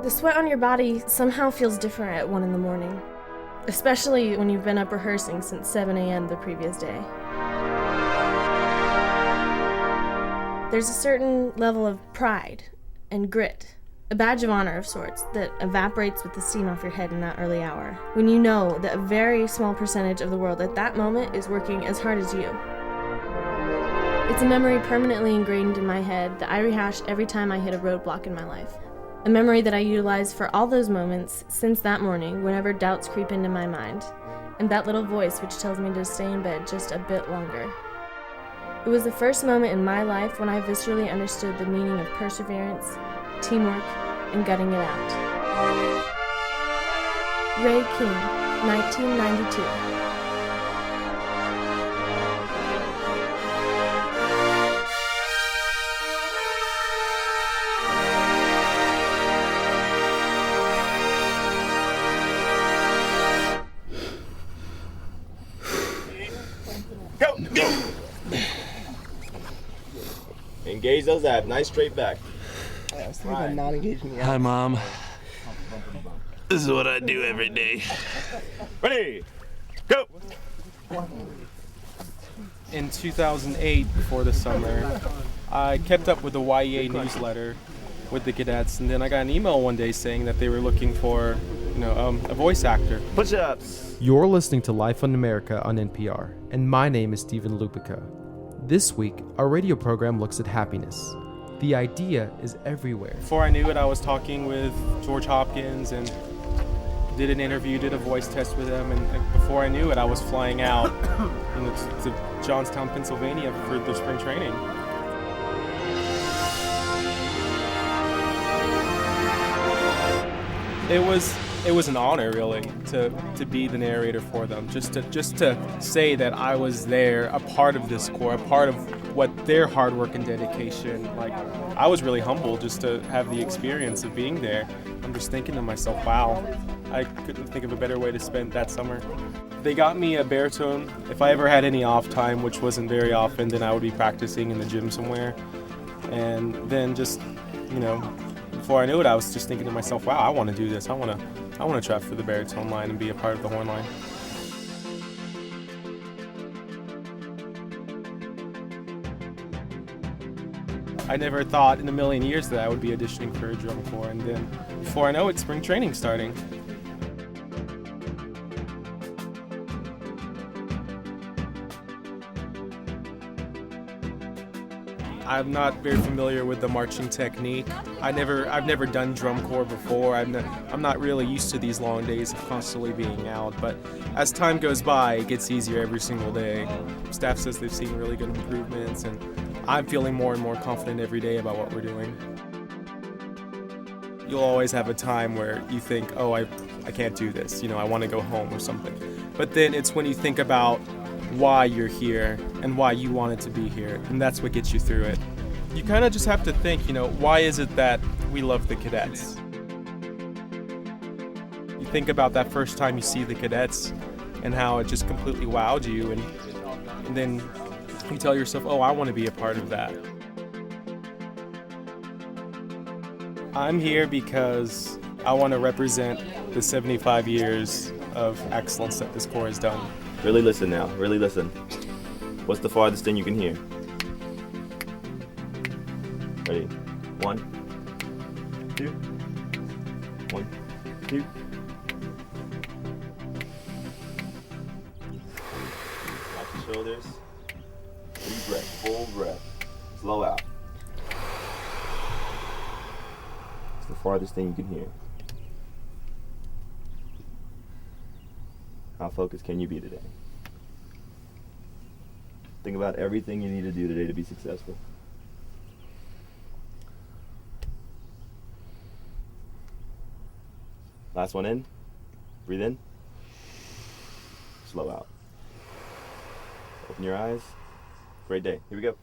The sweat on your body somehow feels different at 1 in the morning, especially when you've been up rehearsing since 7 a.m. the previous day. There's a certain level of pride and grit, a badge of honor of sorts, that evaporates with the steam off your head in that early hour, when you know that a very small percentage of the world at that moment is working as hard as you. It's a memory permanently ingrained in my head that I rehash every time I hit a roadblock in my life. A memory that I utilize for all those moments since that morning whenever doubts creep into my mind, and that little voice which tells me to stay in bed just a bit longer. It was the first moment in my life when I viscerally understood the meaning of perseverance, teamwork, and gutting it out. Ray King, 1992. Engage those abs. Nice straight back. I was thinking about not engaging the abs. Hi, Mom. This is what I do every day. Ready, go! In 2008, before the summer, I kept up with the YEA newsletter with the cadets, and then I got an email one day saying that they were looking for, a voice actor. Push-ups. You're listening to Life on America on NPR, and my name is Stephen Lupica. This week, our radio program looks at happiness. The idea is everywhere. Before I knew it, I was talking with George Hopkins and did an interview, did a voice test with him, and before I knew it, I was flying out to Johnstown, Pennsylvania for the spring training. It was an honor, really, to be the narrator for them. Just to say that I was there, a part of this corps, a part of what their hard work and dedication. Like, I was really humbled just to have the experience of being there. I'm just thinking to myself, wow, I couldn't think of a better way to spend that summer. They got me a baritone. If I ever had any off time, which wasn't very often, then I would be practicing in the gym somewhere. And then just, before I knew it, I was just thinking to myself, wow, I want to do this. I want to try for the baritone line and be a part of the horn line. I never thought in a million years that I would be auditioning for a drum corps, and then before I know it, spring training starting. I'm not very familiar with the marching technique. I've never done drum corps before. I'm not really used to these long days of constantly being out, but as time goes by, it gets easier every single day. Staff says they've seen really good improvements, and I'm feeling more and more confident every day about what we're doing. You'll always have a time where you think, oh, I can't do this, I want to go home or something. But then it's when you think about why you're here and why you wanted to be here, and that's what gets you through it. You kind of just have to think, why is it that we love the cadets? You think about that first time you see the cadets and how it just completely wowed you, and then you tell yourself, oh, I want to be a part of that. I'm here because I want to represent the 75 years of excellence that this corps has done. Really listen now. Really listen. What's the farthest thing you can hear? Ready? 1, 2. 1, 2. Lock your shoulders. Deep breath. Full breath. Slow out. It's the farthest thing you can hear. How focused can you be today? Think about everything you need to do today to be successful. Last one in. Breathe in. Slow out. Open your eyes. Great day. Here we go.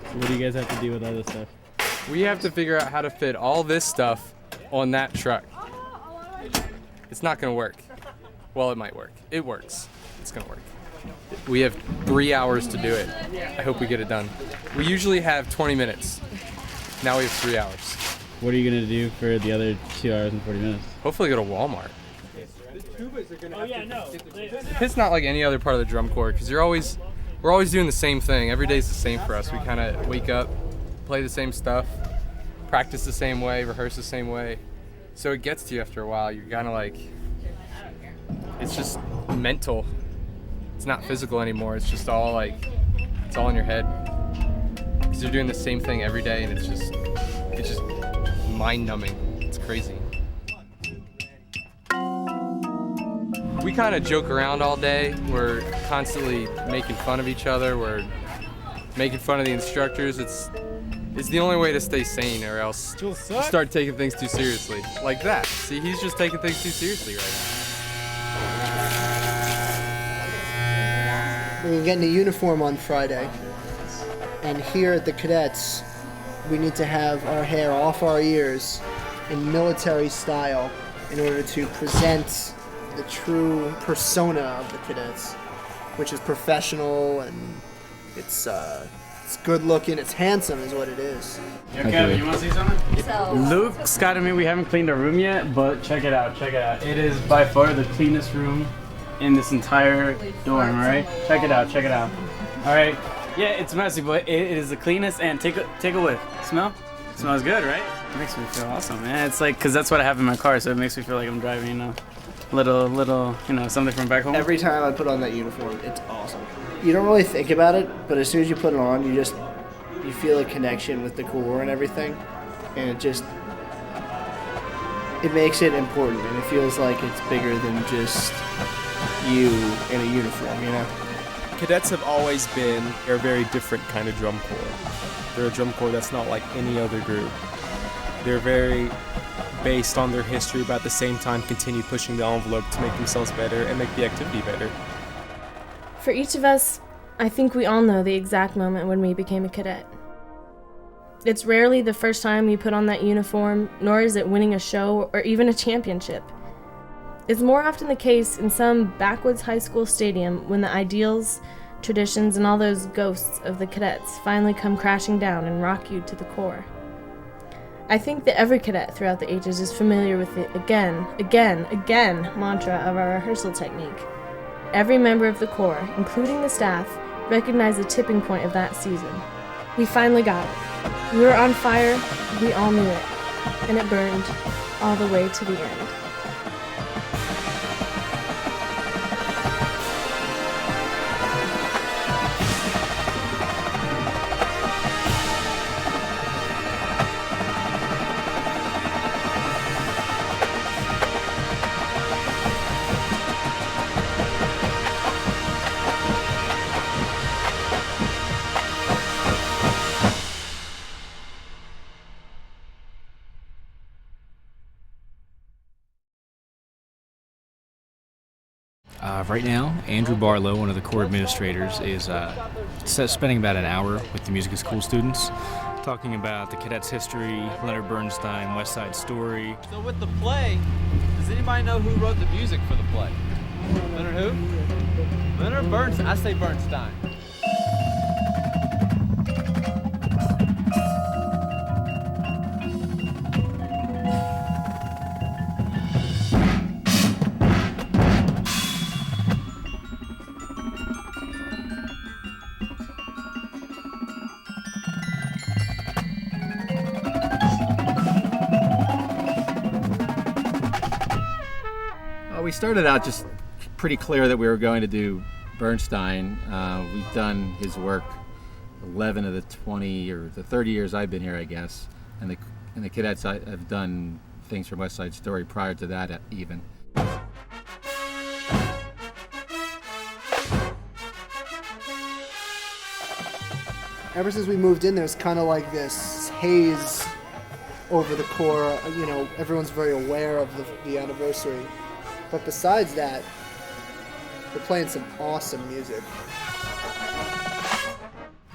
So what do you guys have to do with other stuff? We have to figure out how to fit all this stuff on that truck. It's not gonna work. Well, it might work. It works. It's gonna work. We have 3 hours to do it. I hope we get it done. We usually have 20 minutes. Now we have 3 hours. What are you going to do for the other 2 hours and 40 minutes? Hopefully go to Walmart. It's not like any other part of the drum corps because we're always doing the same thing. Every day's the same for us. We kind of wake up, play the same stuff, practice the same way, rehearse the same way. So it gets to you after a while. You're kind of like, it's just mental. It's not physical anymore. It's just all like, it's all in your head. Because you're doing the same thing every day, and it's just mind-numbing. It's crazy. We kind of joke around all day. We're constantly making fun of each other. We're making fun of the instructors. It's the only way to stay sane, or else you start taking things too seriously. Like that. See, he's just taking things too seriously right now. We're getting a uniform on Friday, and here at the Cadets, we need to have our hair off our ears in military style in order to present the true persona of the Cadets, which is professional, and it's good looking, it's handsome is what it is. Yeah, Kevin, you want to see something? Luke's got to me. We haven't cleaned our room yet, but check it out, check it out. It is by far the cleanest room in this entire dorm, all right? Check it out, check it out. All right, yeah, it's messy, but it is the cleanest, and take a whiff. Smell? It smells good, right? It makes me feel awesome, man. It's like, because that's what I have in my car, so it makes me feel like I'm driving, you know, little, you know, something from back home. Every time I put on that uniform, it's awesome. You don't really think about it, but as soon as you put it on, you feel a connection with the Corps and everything, and it makes it important, and it feels like it's bigger than just you in a uniform, you know? Cadets have always been a very different kind of drum corps. They're a drum corps that's not like any other group. They're very based on their history, but at the same time continue pushing the envelope to make themselves better and make the activity better. For each of us, I think we all know the exact moment when we became a cadet. It's rarely the first time you put on that uniform, nor is it winning a show or even a championship. It's more often the case in some backwoods high school stadium when the ideals, traditions, and all those ghosts of the cadets finally come crashing down and rock you to the core. I think that every cadet throughout the ages is familiar with the again mantra of our rehearsal technique. Every member of the Corps, including the staff, recognized the tipping point of that season. We finally got it. We were on fire, we all knew it, and it burned all the way to the end. Right now, Andrew Barlow, one of the Corps administrators, is spending about an hour with the music school students, talking about the Cadets' history, Leonard Bernstein, West Side Story. So with the play, does anybody know who wrote the music for the play? Leonard who? Leonard Bernstein. I say Bernstein. We started out just pretty clear that we were going to do Bernstein. We've done his work 11 of the 20 or the 30 years I've been here, I guess. And the Cadets have done things from West Side Story prior to that even. Ever since we moved in, there's kind of like this haze over the Corps. You know, everyone's very aware of the anniversary. But besides that, we're playing some awesome music.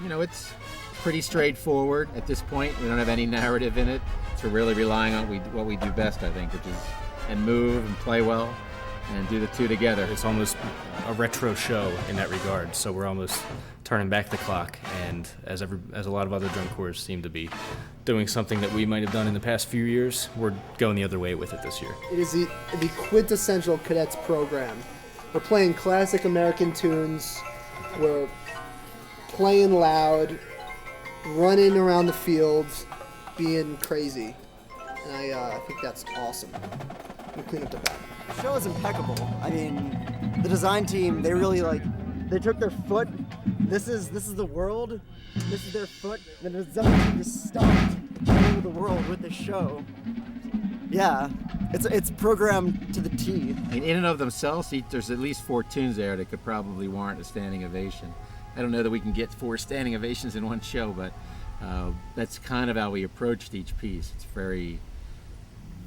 You know, it's pretty straightforward at this point. We don't have any narrative in it. So we're really relying on what we do best, I think, which is and move and play well. and do the two together. It's almost a retro show in that regard, so we're almost turning back the clock, and as a lot of other drum corps seem to be doing something that we might have done in the past few years, we're going the other way with it this year. It is the quintessential Cadets program. We're playing classic American tunes, we're playing loud, running around the fields, being crazy. And I think that's awesome. We'll clean up the back. The show is impeccable. I mean, the design team, they really they took their foot. This is the world. This is their foot. And the design team just stomped all over the world with this show. Yeah, it's programmed to the T. In and of themselves, there's at least 4 tunes there that could probably warrant a standing ovation. I don't know that we can get 4 standing ovations in one show, but that's kind of how we approached each piece. It's very,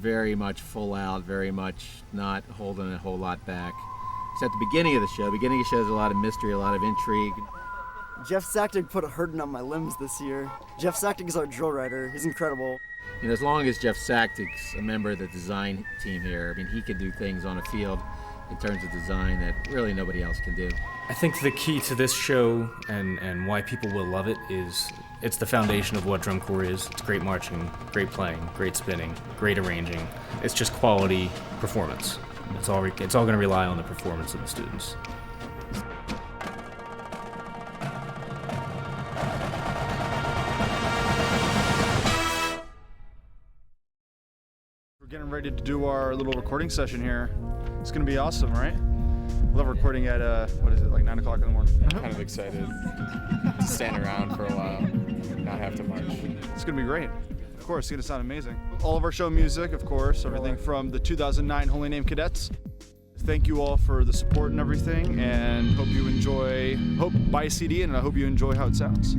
very much full out, very much not holding a whole lot back. It's at the beginning of the show. Beginning of the show is a lot of mystery, a lot of intrigue. Jeff Sachtig put a hurting on my limbs this year. Jeff Sachtig is our drill writer. He's incredible. You know, as long as Jeff Sachtig's a member of the design team here, I mean, he can do things on a field in terms of design that really nobody else can do. I think the key to this show and why people will love it is it's the foundation of what drum corps is. It's great marching, great playing, great spinning, great arranging. It's just quality performance. It's all going to rely on the performance of the students. We're getting ready to do our little recording session here. It's going to be awesome, right? I love recording at, what is it, like 9 o'clock in the morning? I'm kind of excited to stand around for a while, not have to march. It's going to be great. Of course, it's going to sound amazing. All of our show music, of course, everything from the 2009 Holy Name Cadets. Thank you all for the support and everything, and hope you enjoy, buy a CD, and I hope you enjoy how it sounds.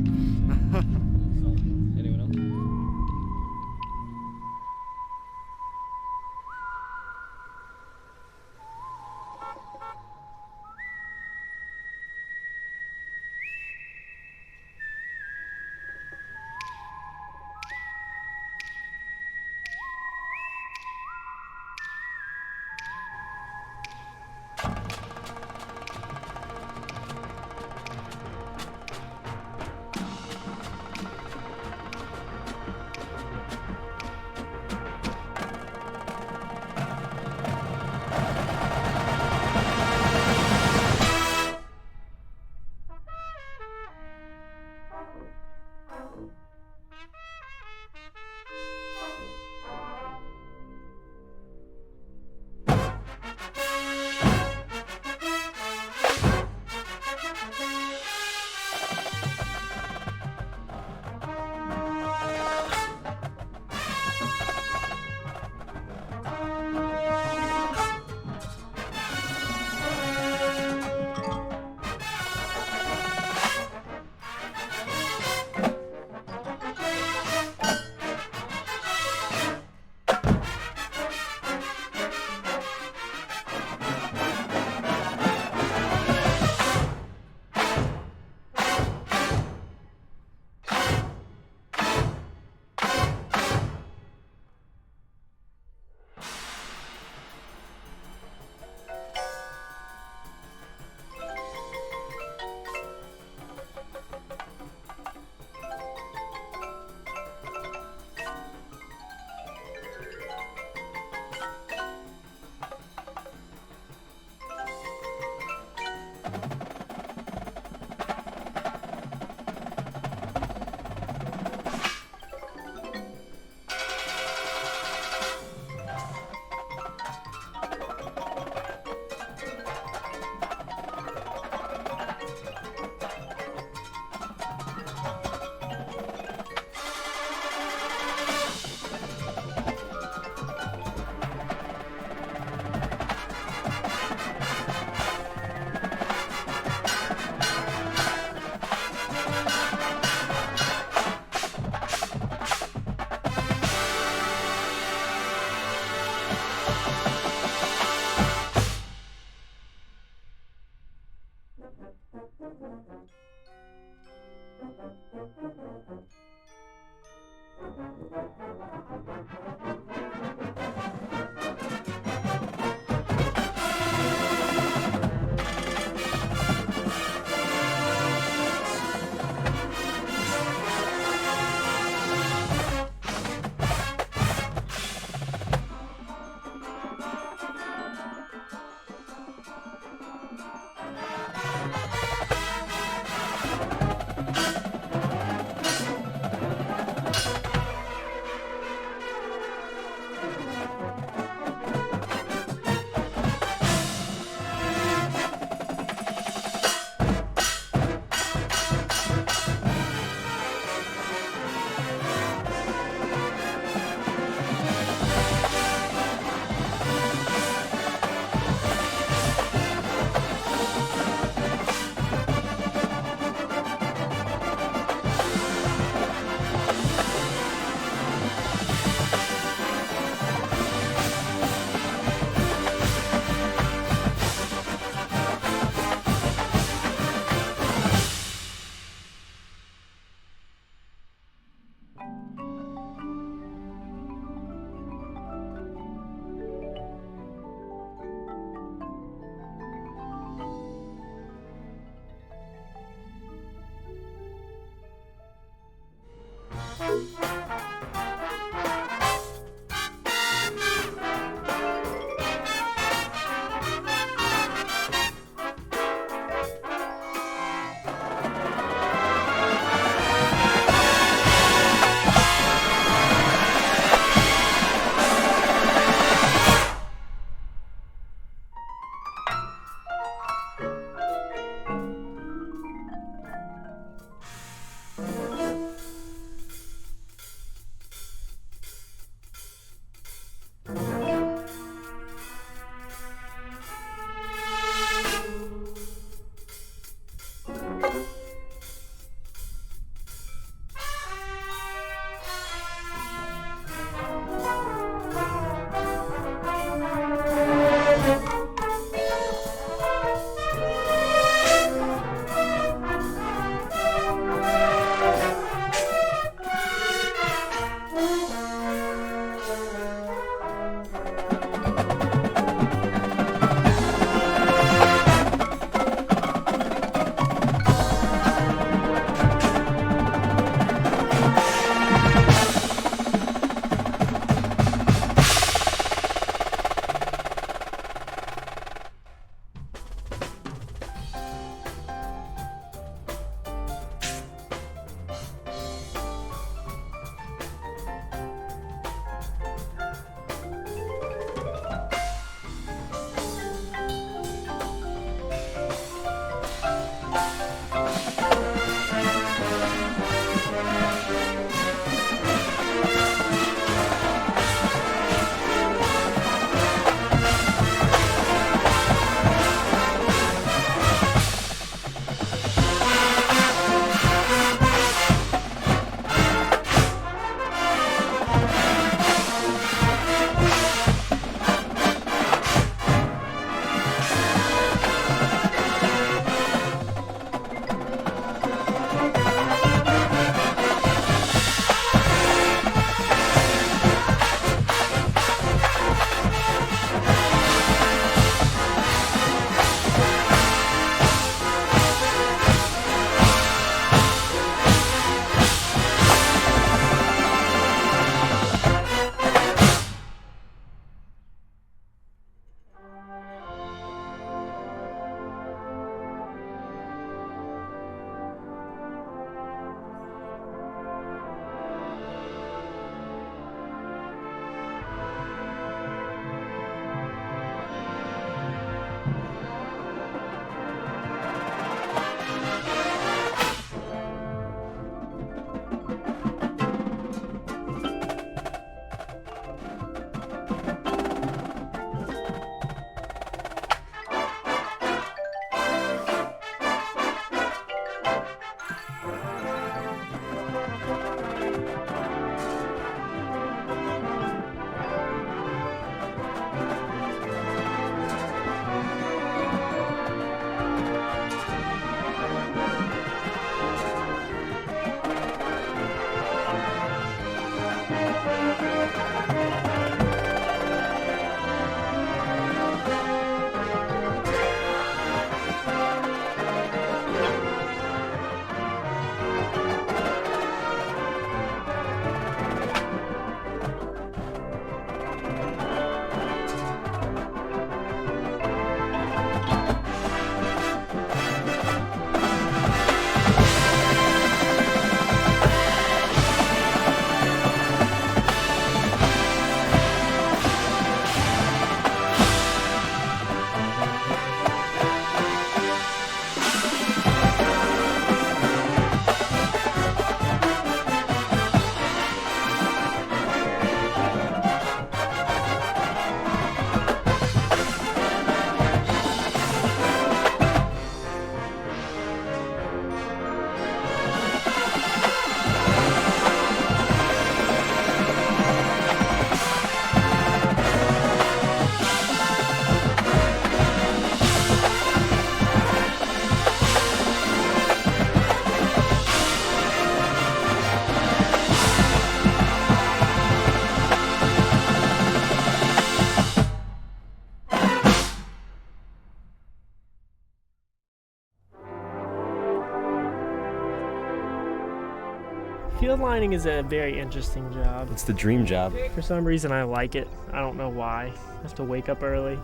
Field lining is a very interesting job. It's the dream job. For some reason, I like it. I don't know why. I have to wake up early,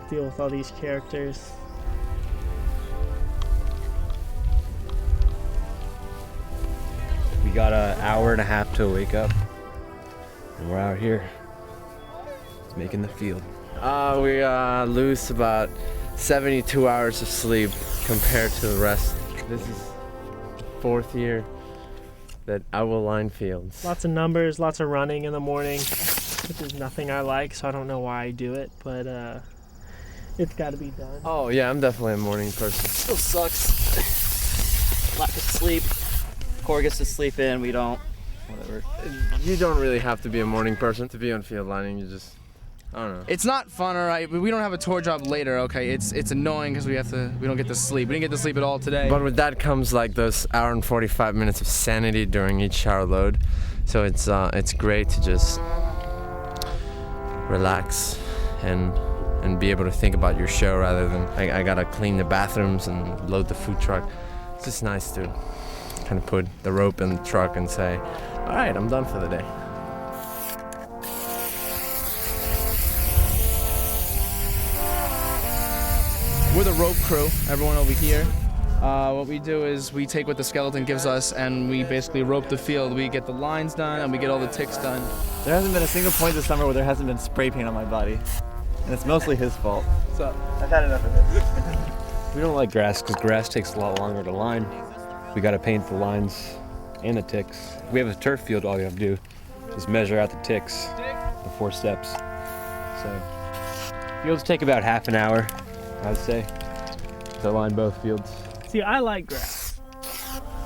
deal with all these characters. We got an hour and a half to wake up, and we're out here making the field. We lose about 72 hours of sleep compared to the rest. This is the 4th year that I will line fields. Lots of numbers, lots of running in the morning, which is nothing I like, so I don't know why I do it, but it's got to be done. Oh yeah, I'm definitely a morning person. Still sucks. Lack of sleep. Core gets to sleep in, we don't. Whatever. You don't really have to be a morning person to be on field lining. You just, I don't know. It's not fun, all right, but we don't have a tour job later, okay? It's annoying because we don't get to sleep. We didn't get to sleep at all today. But with that comes like those hour and 45 minutes of sanity during each shower load. So it's great to just relax and be able to think about your show rather than I gotta clean the bathrooms and load the food truck. It's just nice to kind of put the rope in the truck and say, all right, I'm done for the day. We're the rope crew, everyone over here. What we do is we take what the skeleton gives us and we basically rope the field. We get the lines done and we get all the ticks done. There hasn't been a single point this summer where there hasn't been spray paint on my body. And it's mostly his fault. So I've had enough of it. We don't like grass because grass takes a lot longer to line. We got to paint the lines and the ticks. If we have a turf field, all you have to do is measure out the ticks, the 4 steps. So fields take about half an hour, I'd say, to line both fields. See, I like grass.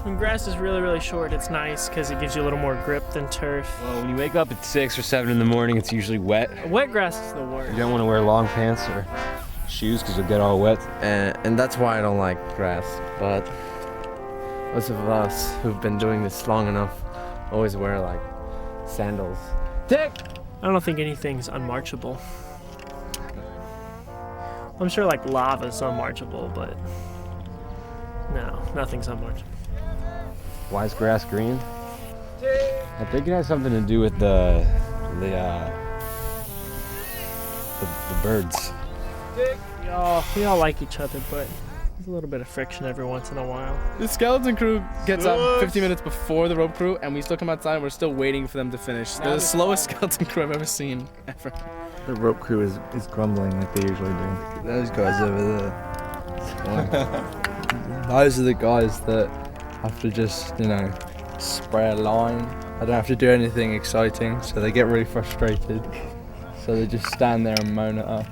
When grass is really, really short, it's nice because it gives you a little more grip than turf. Well, when you wake up at 6 or 7 in the morning, it's usually wet. Wet grass is the worst. You don't want to wear long pants or shoes because you'll get all wet. And that's why I don't like grass. But most of us who've been doing this long enough always wear like sandals. Tick! I don't think anything's unmarchable. I'm sure like lava's unmarchable, but no, nothing's unmarchable. Why is grass green? I think it has something to do with the birds. We all like each other, but there's a little bit of friction every once in a while. the skeleton crew gets up 15 minutes before the rope crew and we still come outside and we're still waiting for them to finish. They're the slowest skeleton crew I've ever seen, ever. The rope crew is grumbling like they usually do. Those guys over there. Those are the guys that have to just, spray a line. I don't have to do anything exciting, so they get really frustrated. So they just stand there and moan at us.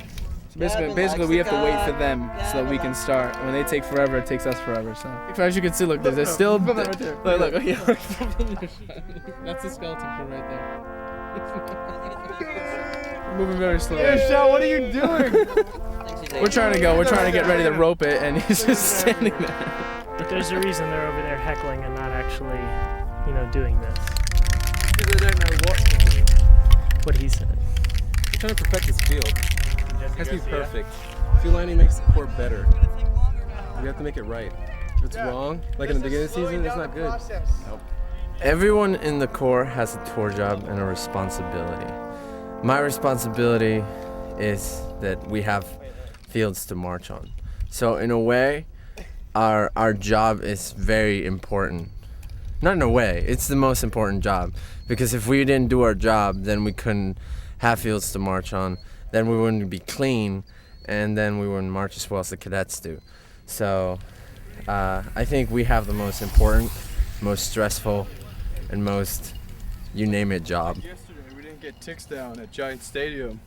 So basically we have to wait for them so that we can start. When they take forever, it takes us forever. So as you can see, look, there's still look, oh, yeah. That's the skeleton crew right there. Moving very slowly. Hey, Shao, what are you doing? We're trying to get ready to rope it, and he's just standing there. But there's a reason they're over there heckling and not actually, doing this. Because they don't know what to do. What he said. We're trying to perfect this field. It has to be perfect. Field lining makes the core better. We have to make it right. If it's wrong, like in the beginning of the season, it's not good. Nope. Everyone in the Corps has a tour job and a responsibility. My responsibility is that we have fields to march on. So in a way, our job is very important. Not in a way, it's the most important job. Because if we didn't do our job, then we couldn't have fields to march on. Then we wouldn't be clean, and then we wouldn't march as well as the cadets do. So I think we have the most important, most stressful, and most you name it job. Yesterday we didn't get ticks down at Giant Stadium.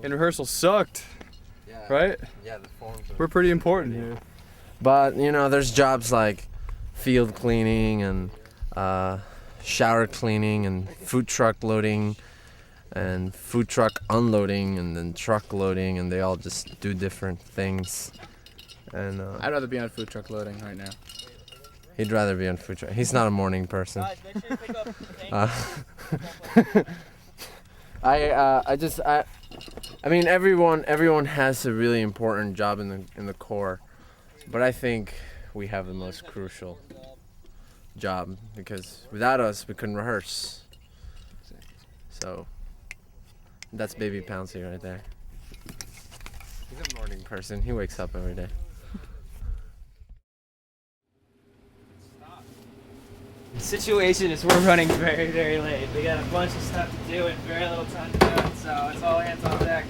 And rehearsal sucked. Right? Yeah, the forms We're pretty important here. But there's jobs like field cleaning and shower cleaning and food truck loading and food truck unloading and then truck loading, and they all just do different things. And I'd rather be on food truck loading right now. He'd rather be on food truck. He's not a morning person. I mean, everyone has a really important job in the Corps, but I think we have the most crucial job, because without us, we couldn't rehearse. So that's Baby Pouncy right there. He's a morning person. He wakes up every day. The situation is we're running very, very late. We got a bunch of stuff to do and very little time to do it, so it's all hands on deck.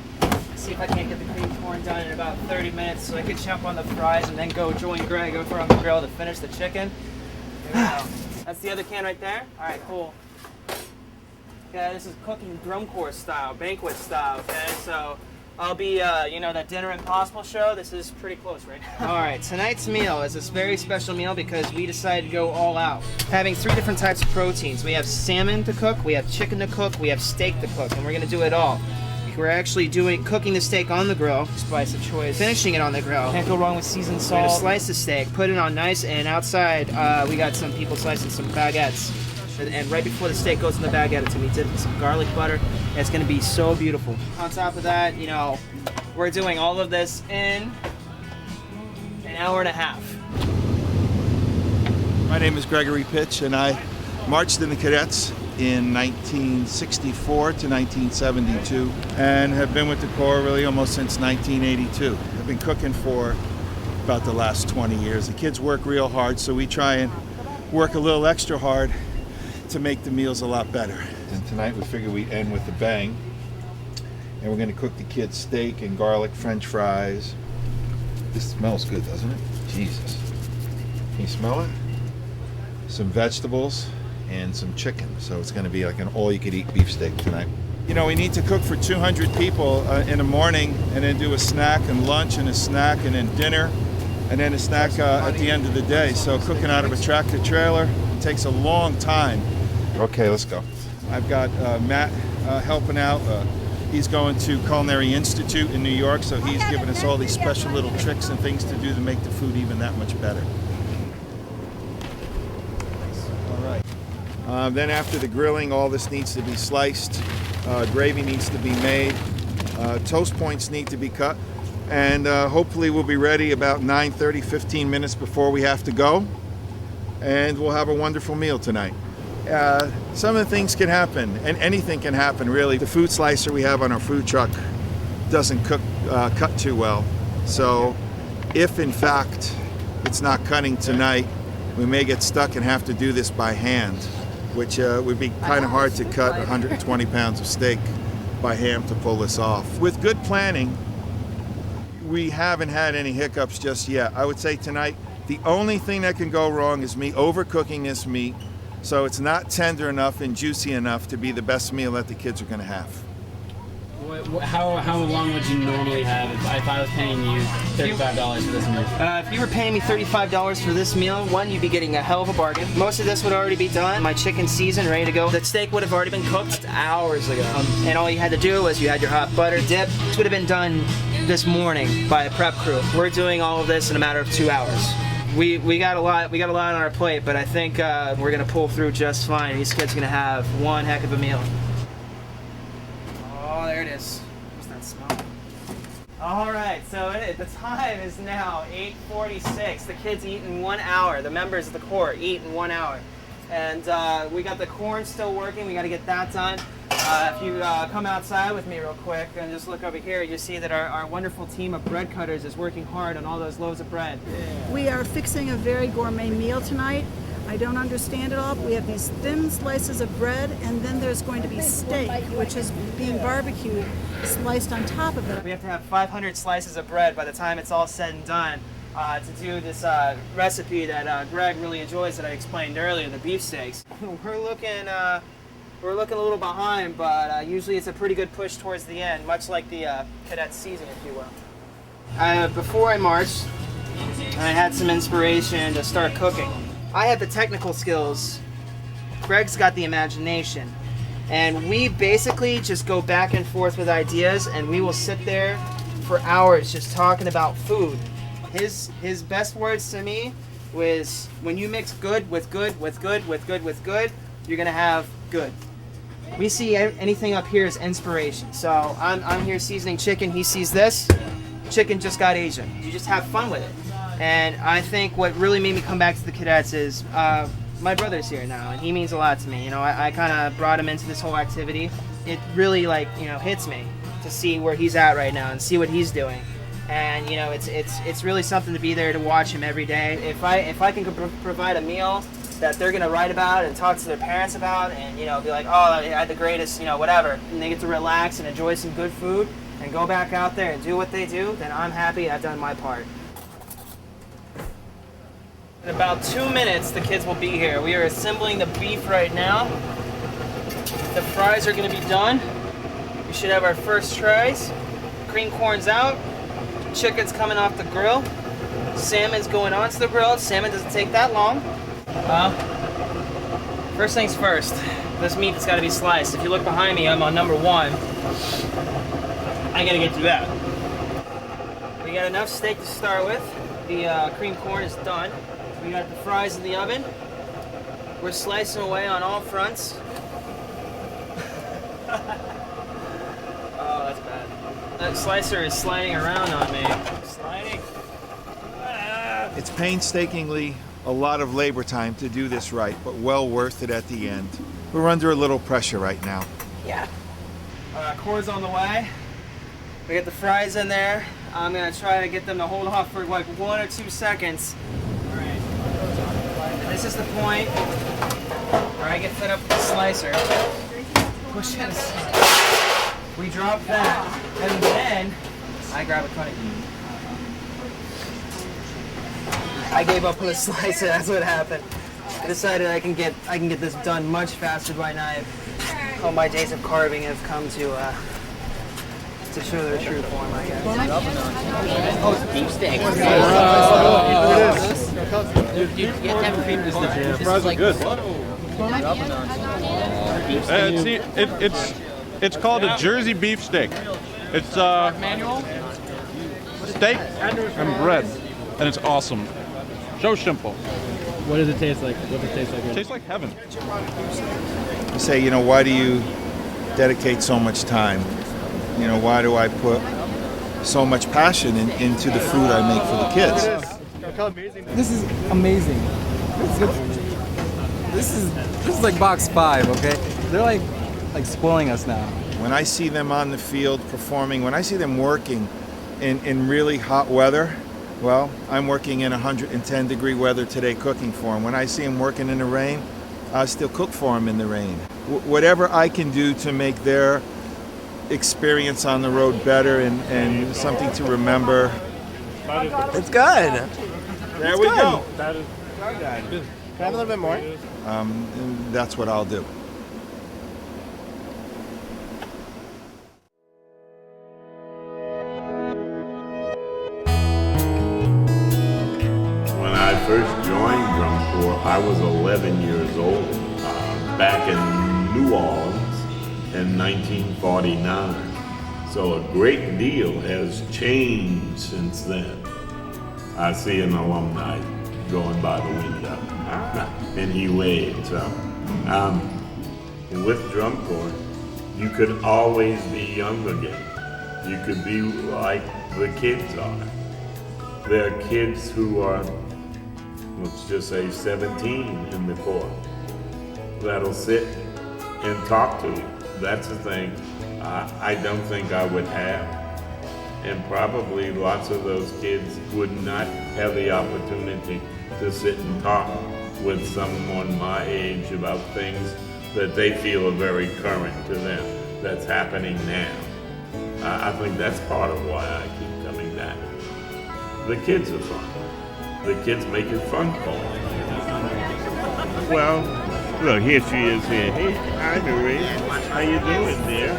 See if I can't get the cream corn done in about 30 minutes so I can jump on the fries and then go join Greg over on the grill to finish the chicken. Here we go. That's the other can right there? Alright, cool. Okay, this is cooking drum corps style, banquet style, okay? So I'll be, you know, that Dinner Impossible show, this is pretty close right now. Alright, tonight's meal is this very special meal because we decided to go all out. Having 3 different types of proteins. We have salmon to cook, we have chicken to cook, we have steak to cook, and we're gonna do it all. We're actually cooking the steak on the grill, spice of choice, finishing it on the grill. Can't go wrong with seasoned salt. We're gonna slice the steak, put it on nice, and outside we got some people slicing some baguettes. And right before the steak goes in the baguette, it's gonna be dipped in some garlic butter. And it's gonna be so beautiful. On top of that, you know, we're doing all of this in an hour and a half. My name is Gregory Pitch, and I marched in the Cadets in 1964 to 1972 and have been with the Corps really almost since 1982. I've been cooking for about the last 20 years. The kids work real hard, so we try and work a little extra hard to make the meals a lot better. And tonight we figure we'd end with a bang, and we're going to cook the kids steak and garlic French fries. This smells good, doesn't it? Jesus. Can you smell it? Some vegetables and some chicken, so it's going to be like an all-you-could-eat beefsteak tonight. You know, we need to cook for 200 people in the morning, and then do a snack and lunch and a snack and then dinner, and then a snack at the end of the day. So cooking out of a tractor trailer takes a long time. Okay, let's go. I've got Matt helping out. He's going to Culinary Institute in New York, so he's giving us all these special little tricks and things to do to make the food even that much better. Then after the grilling, all this needs to be sliced, gravy needs to be made, toast points need to be cut, and hopefully we'll be ready about 9:30, 15 minutes before we have to go, and we'll have a wonderful meal tonight. Some of the things can happen, and anything can happen really. The food slicer we have on our food truck doesn't cut too well, so if in fact it's not cutting tonight, we may get stuck and have to do this by hand, which would be kind of hard to cut 120 pounds of steak by hand to pull this off. With good planning, we haven't had any hiccups just yet. I would say tonight, the only thing that can go wrong is me overcooking this meat, so it's not tender enough and juicy enough to be the best meal that the kids are gonna have. How long would you normally have if I was paying you $35 for this meal? If you were paying me $35 for this meal, one, you'd be getting a hell of a bargain. Most of this would already be done. My chicken's seasoned, ready to go. The steak would have already been cooked hours ago. And all you had to do was you had your hot butter dip. This would have been done this morning by a prep crew. We're doing all of this in a matter of 2 hours. We got a lot on our plate, but I think we're gonna pull through just fine. These kids are gonna have one heck of a meal. Oh, there it is. What's that smell? All right, so the time is now 8:46. The kids eat in 1 hour. The members of the Corps eat in 1 hour. And we got the corn still working. We got to get that done. If you come outside with me real quick and just look over here, you see that our wonderful team of bread cutters is working hard on all those loaves of bread. We are fixing a very gourmet meal tonight. I don't understand it all, but we have these thin slices of bread, and then there's going to be steak, which is being barbecued, sliced on top of it. We have to have 500 slices of bread by the time it's all said and done to do this recipe that Greg really enjoys that I explained earlier, the beef steaks. We're looking a little behind, but usually it's a pretty good push towards the end, much like the Cadets season, if you will. Before I marched, I had some inspiration to start cooking. I have the technical skills, Greg's got the imagination, and we basically just go back and forth with ideas, and we will sit there for hours just talking about food. His best words to me was, when you mix good with good with good with good with good, you're gonna have good. We see anything up here as inspiration. So I'm here seasoning chicken, he sees this, chicken just got Asian. You just have fun with it. And I think what really made me come back to the Cadets is my brother's here now, and he means a lot to me. You know, I kind of brought him into this whole activity. It really, like, you know, hits me to see where he's at right now and see what he's doing. And you know, it's really something to be there to watch him every day. If I can provide a meal that they're gonna write about and talk to their parents about, and you know, be like, oh, I had the greatest, you know, whatever, and they get to relax and enjoy some good food and go back out there and do what they do, then I'm happy I've done my part. In about 2 minutes, the kids will be here. We are assembling the beef right now. The fries are gonna be done. We should have our first tries. Green corn's out. Chicken's coming off the grill. Salmon's going onto the grill. Salmon doesn't take that long. First things first, this meat has got to be sliced. If you look behind me, I'm on number 1. I gotta get through that. We got enough steak to start with. The cream corn is done. We got the fries in the oven. We're slicing away on all fronts. Oh, that's bad. That slicer is sliding around on me. Sliding. It's painstakingly a lot of labor time to do this right, but well worth it at the end. We're under a little pressure right now. Yeah. Corn's on the way. We get the fries in there. I'm gonna try to get them to hold off for like 1 or 2 seconds. All right. And this is the point where I get fed up with the slicer. Push it aside. We drop that, and then I grab a cutting. I gave up on the slicer. That's what happened. I decided I can get this done much faster by knife. All my days of carving have come to show their true form, I guess. Oh, it's beef steak. Dude, you have to have cream this the Fries are good. It's called a Jersey beef steak. It's steak and bread, and it's awesome. So simple. What does it taste like? What does it taste like? It tastes like heaven. You say, you know, why do you dedicate so much time? You know, why do I put so much passion into the food I make for the kids? This is amazing. This is like box 5, okay? They're like spoiling us now. When I see them on the field performing, when I see them working in really hot weather, well, I'm working in 110-degree weather today cooking for them. When I see them working in the rain, I still cook for them in the rain. Whatever I can do to make their experience on the road better and something to remember. It's good. There we go. That is good. Can I have a little bit more? And that's what I'll do. When I first joined Drum Corps, I was 11 years old, back in New Orleans in 1949. So a great deal has changed since then. I see an alumni going by the window, and he waves. With Drum Corps, you could always be young again. You could be like the kids are. There are kids who are, let's just say 17 in the Corps, that'll sit and talk to you. That's the thing I don't think I would have. And probably lots of those kids would not have the opportunity to sit and talk with someone my age about things that they feel are very current to them, that's happening now. I think that's part of why I keep coming back. The kids are fun. The kids make it fun for them. Well, look, here she is here. Hey, hi, Marie. How you doing, dear?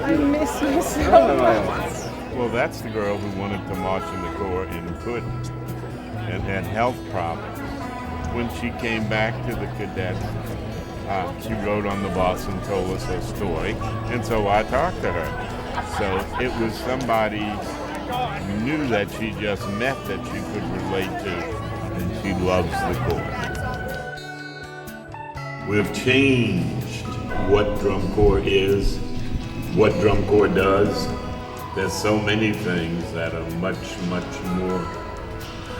I miss you so much. Well, that's the girl who wanted to march in the Corps and couldn't, and had health problems. When she came back to the Cadets, she wrote on the bus and told us her story, and so I talked to her. So it was somebody new that she just met that she could relate to, and she loves the Corps. We've changed what Drum Corps is, what Drum Corps does. There's so many things that are much, much more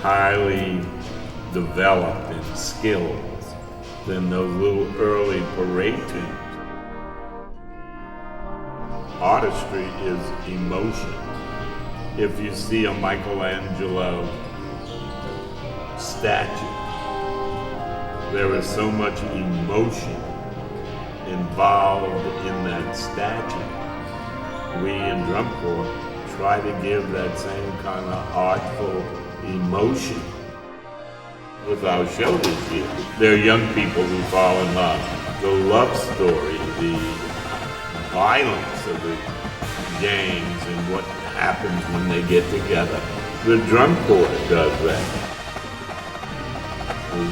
highly developed in skills than those little early parade tunes. Artistry is emotion. If you see a Michelangelo statue, there is so much emotion involved in that statue. We in drum corps try to give that same kind of artful emotion with our show this year. There are young people who fall in love. The love story, the violence of the gangs and what happens when they get together. The drum corps does that.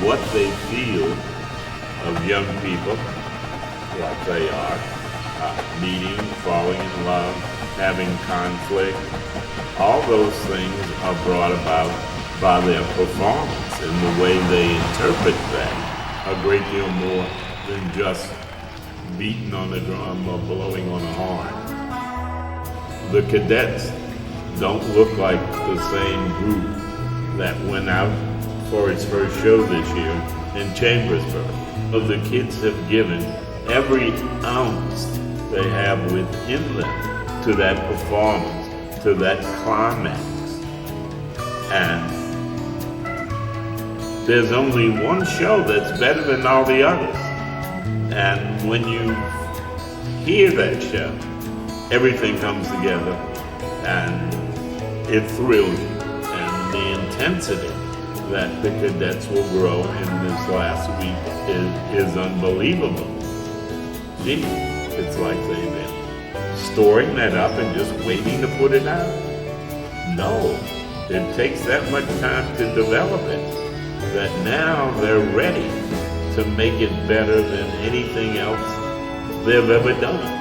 What they feel of young people, like they are, meeting, falling in love, having conflict, all those things are brought about by their performance and the way they interpret that a great deal more than just beating on the drum or blowing on a horn. The Cadets don't look like the same group that went out for its first show this year in Chambersburg. The kids have given every ounce they have within them to that performance, to that climax. And there's only one show that's better than all the others. And when you hear that show, everything comes together and it thrills you. And the intensity that the Cadets will grow in this last week is unbelievable. Gee, it's like they've been storing that up and just waiting to put it out. No, it takes that much time to develop it, that now they're ready to make it better than anything else they've ever done.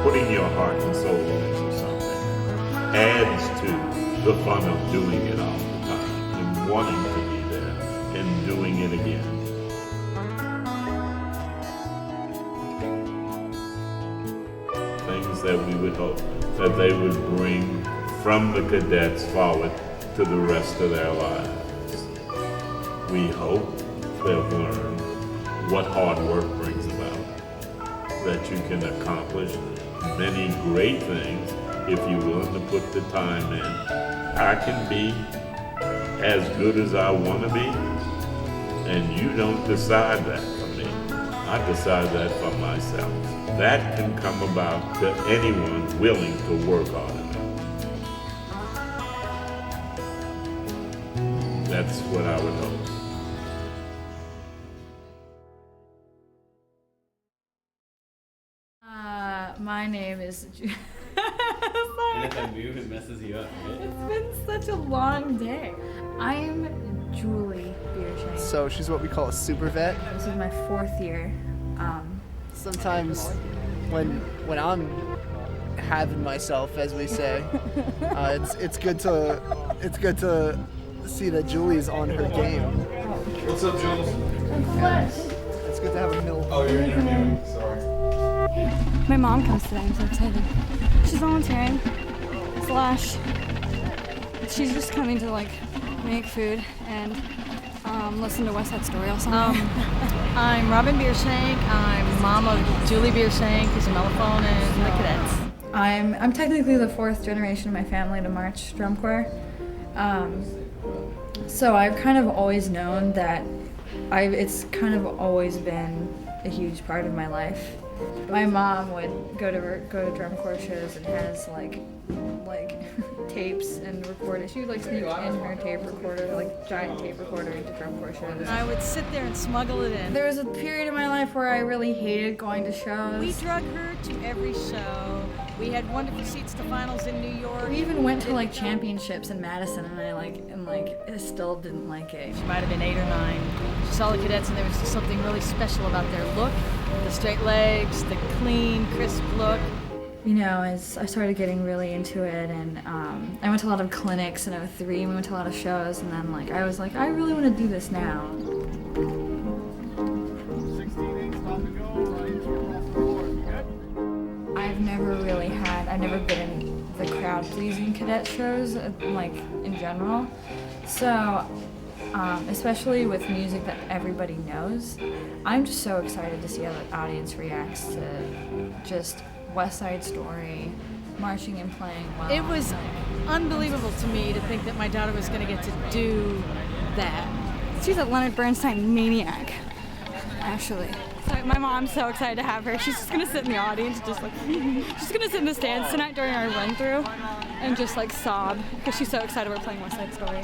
Putting your heart and soul into something adds to the fun of doing it all the time and wanting to be there and doing it again. Things that we would hope that they would bring from the Cadets forward to the rest of their lives. We hope they've learned what hard work brings about, that you can accomplish many great things if you're willing to put the time in. I can be as good as I want to be, and you don't decide that for me. I decide that for myself. That can come about to anyone willing to work hard enough. That's what I would hope. My name is And if I move, it messes you up. It's been such a long day. I'm Julie Bierschenk. So she's what we call a super vet. This is my 4th year. Sometimes when I'm having myself, as we say, it's good to see that Julie's on her game. What's up, Jules? It's good to have a middle. Oh, you're interviewing. Sorry. My mom comes today. I'm so excited. She's volunteering. / she's just coming to like make food and listen to West Side Story all summer. I'm Robin Bierschenk. I'm mom of Julie Bierschenk, who's a mellophone in the Cadets. I'm technically the 4th generation of my family to march drum corps. So I've kind of always known that it's kind of always been a huge part of my life. My mom would go to drum corps shows and has like tapes and record it. She would like sneak in her tape recorder, like giant tape recorder into drum corps shows. I would sit there and smuggle it in. There was a period in my life where I really hated going to shows. We drug her to every show. We had wonderful seats to finals in New York. We even went to like championships in Madison, and I still didn't like it. She might have been 8 or 9. She saw the Cadets, and there was just something really special about their look, the straight legs, the clean, crisp look. You know, as I started getting really into it, and I went to a lot of clinics in '03, and we went to a lot of shows, and then I was like, I really want to do this now. I've never really had I've never been in the crowd-pleasing cadet shows, like in general. So, especially with music that everybody knows, I'm just so excited to see how the audience reacts to just West Side Story, marching and playing well. It was unbelievable to me to think that my daughter was going to get to do that. She's a Leonard Bernstein maniac, actually. So my mom's so excited to have her. She's just gonna sit in the audience, just like, she's gonna sit in the stands tonight during our run through and just like sob because she's so excited we're playing West Side Story.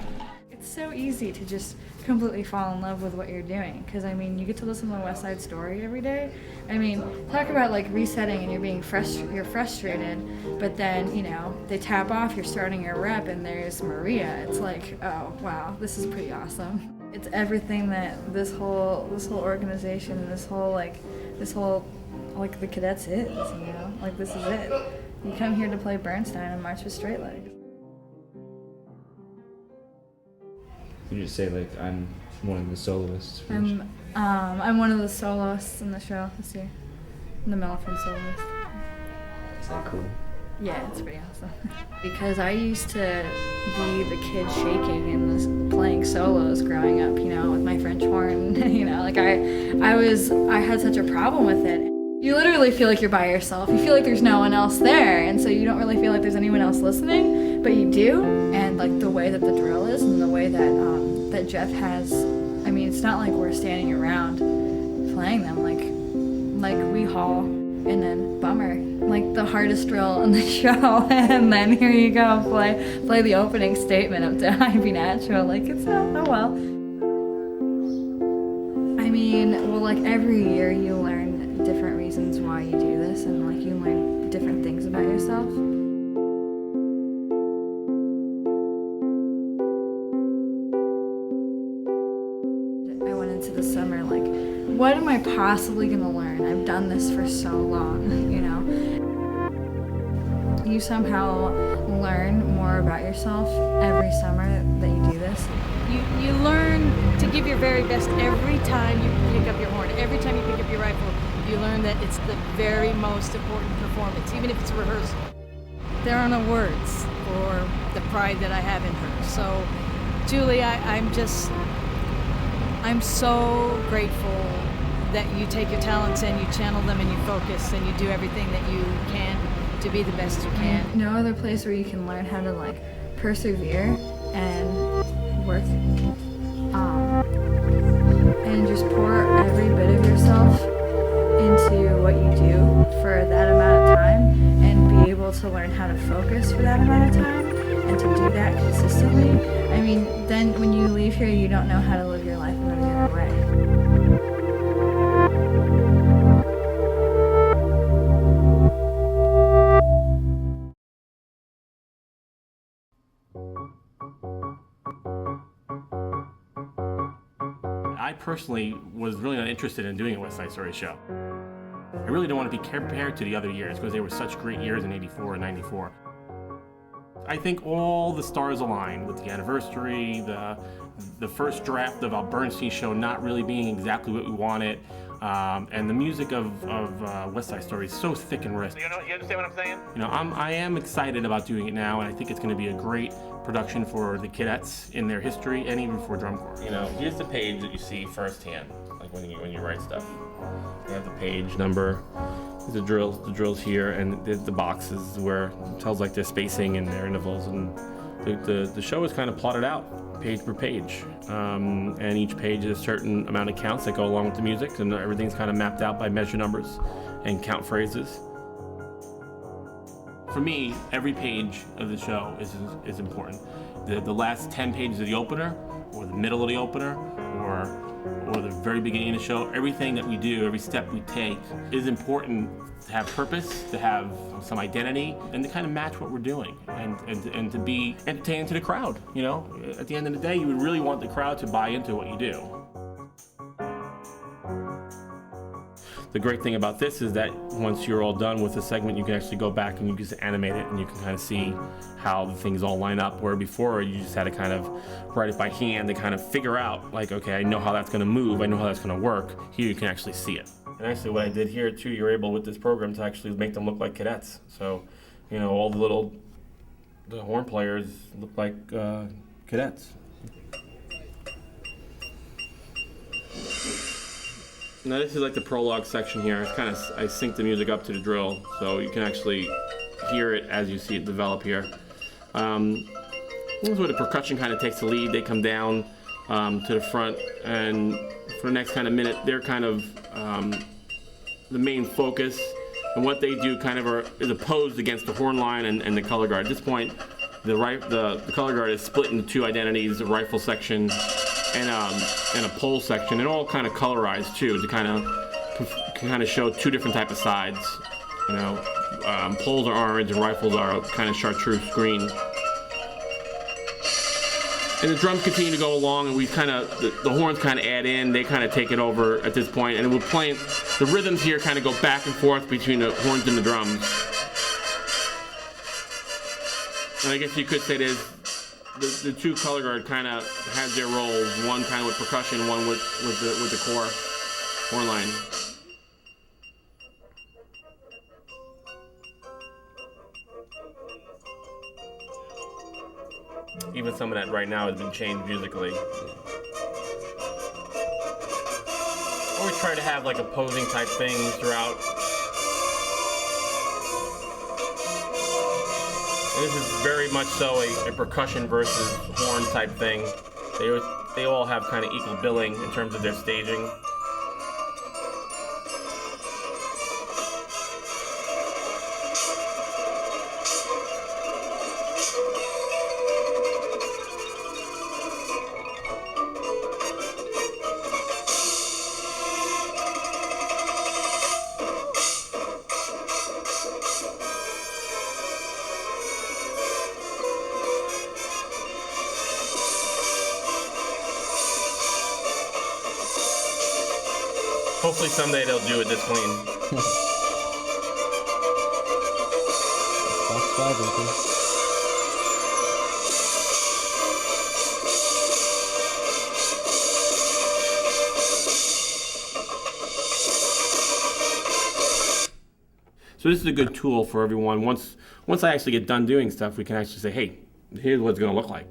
It's so easy to just completely fall in love with what you're doing, because I mean, you get to listen to West Side Story every day. I mean, talk about like resetting and you're frustrated, but then, you know, they tap off, you're starting your rep and there's Maria. It's like, oh wow, this is pretty awesome. It's everything that this whole organization, this whole like the Cadets is, you know, like this is it. You come here to play Bernstein and march with straight legs. You just say like I'm one of the soloists. I'm one of the soloists in the show this year. I'm the Melliford soloist. Is that cool? Yeah, it's pretty awesome. Because I used to be the kid shaking and playing solos growing up, you know, with my French horn. You know, like I had such a problem with it. You literally feel like you're by yourself. You feel like there's no one else there, and so you don't really feel like there's anyone else listening, but you do. And like the way that the drill is, and the way that that Jeff has, I mean, it's not like we're standing around playing them. Like we haul, and then bummer, like the hardest drill in the show, and then here you go, play the opening statement of To I Be Natural. Like it's oh well. I mean, well, like every year you learn different reasons why you do this, and like you learn different things about yourself. I went into the summer like, what am I possibly gonna learn? I've done this for so long, you know? You somehow learn more about yourself every summer that you do this. You learn to give your very best every time you pick up your horn, every time you pick up your rifle. You learn that it's the very most important performance, even if it's a rehearsal. There are no words for the pride that I have in her. So, Julie, I'm so grateful that you take your talents and you channel them and you focus and you do everything that you can to be the best you can. No other place where you can learn how to like persevere and work and just pour every bit of yourself into what you do for that amount of time and be able to learn how to focus for that amount of time and to do that consistently. I mean, then when you leave here, you don't know how to live your life in any other way. I personally was really not interested in doing a West Side Story show. I really don't want to be compared to the other years because they were such great years in '84 and '94. I think all the stars aligned with the anniversary, the first draft of our Bernstein show not really being exactly what we wanted, and the music of West Side Story is so thick and rich. You understand what I'm saying? You know, I am excited about doing it now, and I think it's going to be a great production for the Cadets in their history and even for drum corps. You know, here's the page that you see firsthand, like when you write stuff. You have the page number, the drills here, and the boxes where it tells like their spacing and their intervals, and the show is kind of plotted out page per page, and each page is a certain amount of counts that go along with the music, and everything's kind of mapped out by measure numbers and count phrases. For me, every page of the show is important. The last 10 pages of the opener, or the middle of the opener, or the very beginning of the show, everything that we do, every step we take is important to have purpose, to have some identity, and to kind of match what we're doing, and to be entertaining to the crowd. You know, at the end of the day, you would really want the crowd to buy into what you do. The great thing about this is that once you're all done with the segment, you can actually go back and you can just animate it and you can kind of see how the things all line up, where before you just had to kind of write it by hand to kind of figure out, like, okay, I know how that's going to move, I know how that's going to work. Here you can actually see it. And actually what I did here too, you're able with this program to actually make them look like cadets. So, you know, all the horn players look like cadets. Now this is like the prologue section here. It's kind of, I sync the music up to the drill, so you can actually hear it as you see it develop here. This is where the percussion kind of takes the lead. They come down to the front, and for the next kind of minute, they're kind of the main focus. And what they do kind of is opposed against the horn line and the color guard. At this point, the color guard is split into two identities: a rifle section and a pole section, and all kind of colorized too, to kind of show two different type of sides. You know, poles are orange and rifles are kind of chartreuse green. And the drums continue to go along, and we kind of, the horns kind of add in, they kind of take it over at this point, and we're playing, the rhythms here kind of go back and forth between the horns and the drums. And I guess you could say there's, the two color guard kind of has their roles, one kind of with percussion, one with the core horn line. Even some of that right now has been changed musically. Or we try to have like opposing type things throughout. And this is very much so a percussion versus horn type thing. They all have kind of equal billing in terms of their staging. Hopefully someday they'll do it this clean. Box 5, okay. So this is a good tool for everyone. Once I actually get done doing stuff, we can actually say, hey, here's what it's gonna look like.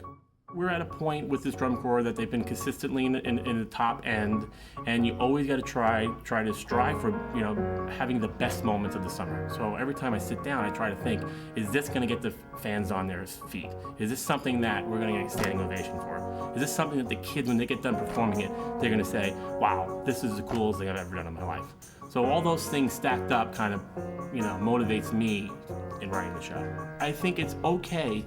We're at a point with this drum corps that they've been consistently in the top end, and you always got to try to strive for, you know, having the best moments of the summer. So every time I sit down, I try to think, is this going to get the fans on their feet? Is this something that we're going to get a standing ovation for? Is this something that the kids, when they get done performing it, they're going to say, wow, this is the coolest thing I've ever done in my life? So all those things stacked up kind of, you know, motivates me in writing the show. I think it's okay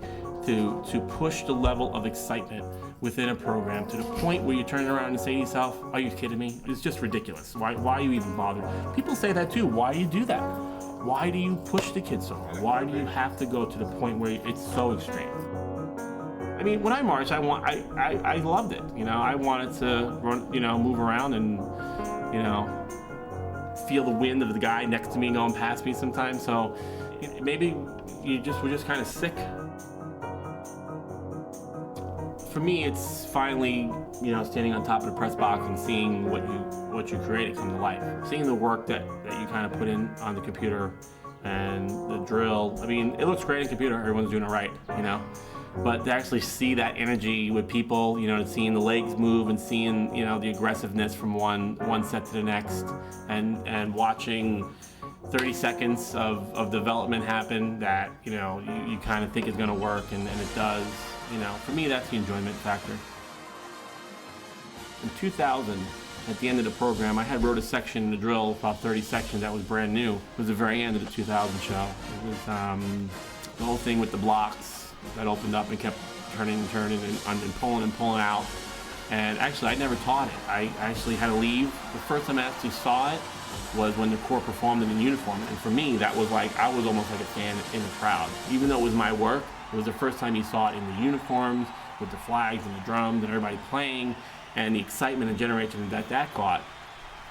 to push the level of excitement within a program to the point where you turn around and say to yourself, are you kidding me? It's just ridiculous. Why are you even bothered? People say that too. Why do you do that? Why do you push the kids so hard? Why do you have to go to the point where it's so extreme? I mean, when I marched, I loved it. You know, I wanted to run, you know, move around and, you know, feel the wind of the guy next to me going past me sometimes. So maybe we're just kind of sick. For me, it's finally, you know, standing on top of the press box and seeing what you created come to life. Seeing the work that you kind of put in on the computer and the drill. I mean, it looks great in computer. Everyone's doing it right, you know. But to actually see that energy with people, you know, seeing the legs move and seeing, you know, the aggressiveness from one set to the next, and watching 30 seconds of development happen that, you know, you kind of think is going to work, and it does. You know, for me, that's the enjoyment factor. In 2000, at the end of the program, I had wrote a section in the drill, about 30 sections, that was brand new. It was the very end of the 2000 show. It was the whole thing with the blocks that opened up and kept turning and pulling out. And actually, I never taught it. I actually had to leave. The first time I actually saw it was when the corps performed in uniform. And for me, that was like, I was almost like a fan in the crowd. Even though it was my work, it was the first time you saw it in the uniforms, with the flags and the drums and everybody playing, and the excitement and generation that got.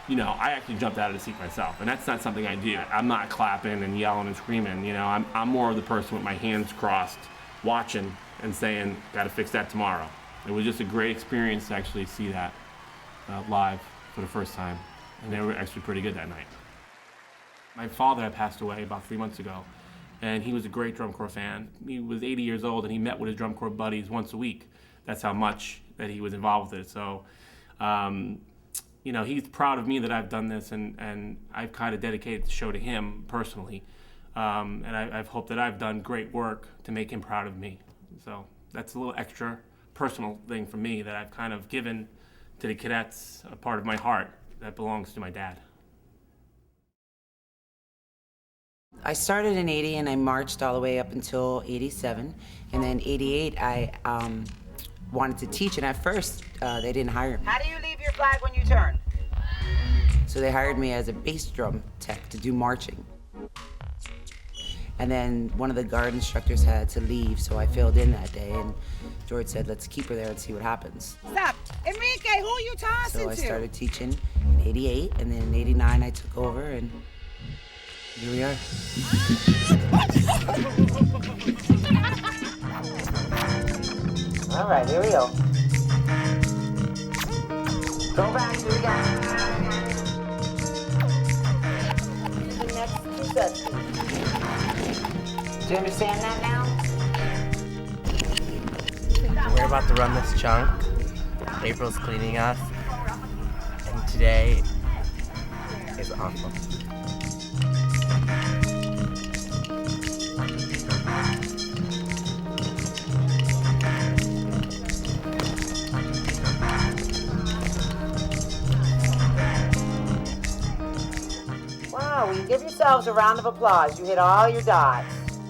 You know, I actually jumped out of the seat myself, and that's not something I do. I'm not clapping and yelling and screaming. You know, I'm more of the person with my hands crossed, watching and saying, "Got to fix that tomorrow." It was just a great experience to actually see that live for the first time, and they were actually pretty good that night. My father had passed away about 3 months ago, and he was a great drum corps fan. He was 80 years old, and he met with his drum corps buddies once a week. That's how much that he was involved with it. So, you know, he's proud of me that I've done this, and I've kind of dedicated the show to him personally. And I've hoped that I've done great work to make him proud of me. So that's a little extra personal thing for me that I've kind of given to the cadets, a part of my heart that belongs to my dad. I started in 80 and I marched all the way up until 87. And then 88, I wanted to teach, and at first, they didn't hire me. How do you leave your flag when you turn? So they hired me as a bass drum tech to do marching. And then one of the guard instructors had to leave, so I filled in that day, and George said, let's keep her there and see what happens. Stop. Enrique, who you tossing So I to? started teaching in 88, and then in 89 I took over, and here we are. All right, here we go. Go back, do it again. The next 2 sets. Do you understand that now? We're about to run this chunk. April's cleaning us. And today is awesome. Wow, well, you give yourselves a round of applause. You hit all your dots.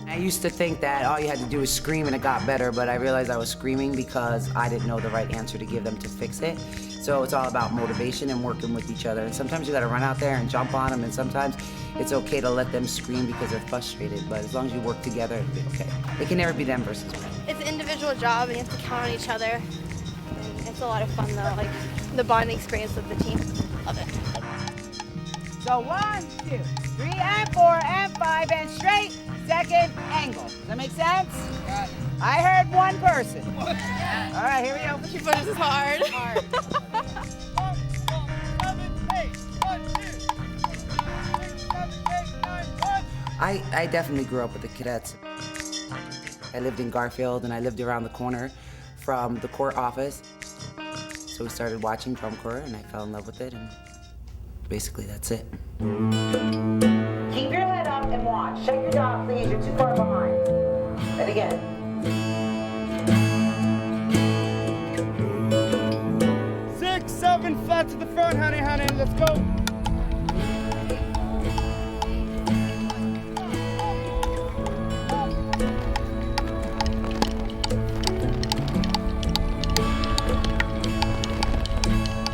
I used to think that all you had to do was scream and it got better, but I realized I was screaming because I didn't know the right answer to give them to fix it. So it's all about motivation and working with each other. And sometimes you gotta run out there and jump on them, and sometimes it's okay to let them scream because they're frustrated, but as long as you work together, it'll be okay. It can never be them versus me. It's an individual job and you have to count on each other. And it's a lot of fun though, like the bonding experience with the team. Love it. So 1, 2, 3, and 4, and 5, and straight, second angle. Does that make sense? I heard one person. All right, here we go. She pushes us hard. I definitely grew up with the cadets. I lived in Garfield, and I lived around the corner from the court office. So we started watching drum corps, and I fell in love with it, and basically that's it. Keep your head up and watch. Shake your jaw, please. You're too far behind. And again. 6, 7, flat to the front, honey, honey. Let's go.